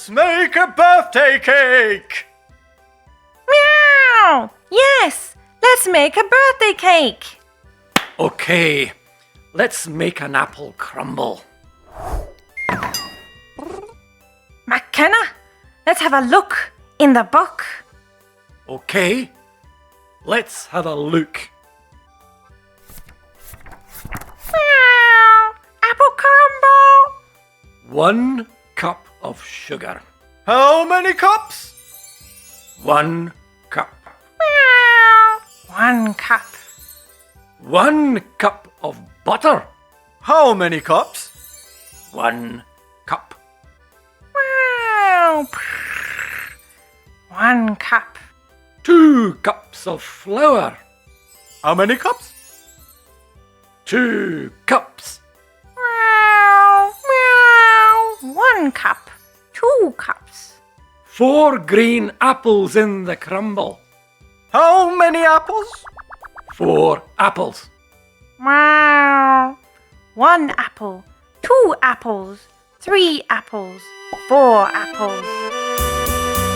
Let's make a birthday cake! Meow! Yes, let's make a birthday cake. Okay, let's make an apple crumble. McKenna, let's have a look in the book. Okay, let's have a look. Meow! Apple crumble. 1 cup of sugar. How many cups? 1 cup. Meow! 1 cup. 1 cup of butter. How many cups? 1 cup. Meow! 1 cup. 2 cups of flour. How many cups? 2 cups. Meow! Meow! 1 cup. 2 cups. 4 green apples in the crumble. How many apples? 4 apples. Meow! 1 apple. 2 apples. 3 apples. 4 apples.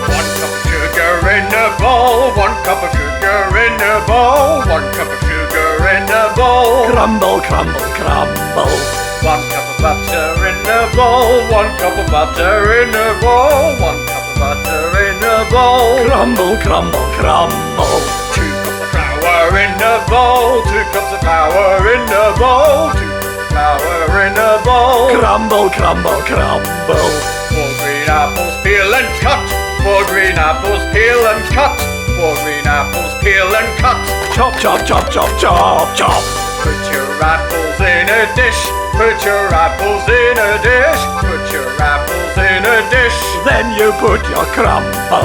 1 cup of sugar in a bowl. 1 cup of sugar in a bowl. 1 cup of sugar in a bowl. Crumble, crumble, crumble. 1 cup of butter in a bowl. 1 cup of butter in a bowl. 1 cup of butter in a bowl. Crumble, crumble, crumble. 2 cups of flour in a bowl. 2 cups of flour in a bowl. 2 cups of flour in a bowl. Crumble, crumble, crumble. 4 green apples, peel and cut. 4 green apples, peel and cut. 4 green apples, peel and cut. Chop, chop, chop, chop, chop, chop. Put your apples in a dish. Put your apples in a dish. Put your apples in a dish. Then you put your crumble.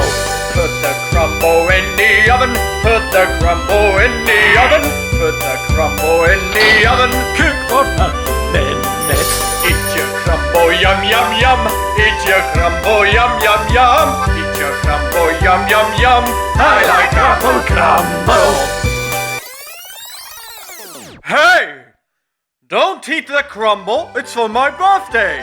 Put the crumble in the oven. Put the crumble in the oven. Put the crumble in the oven. Cook for 30 minutes. Eat your crumble, yum yum yum. Eat your crumble, yum yum yum. Eat your crumble, yum yum yum. I like apple crumble. Hey! Don't eat the crumble. It's for my birthday.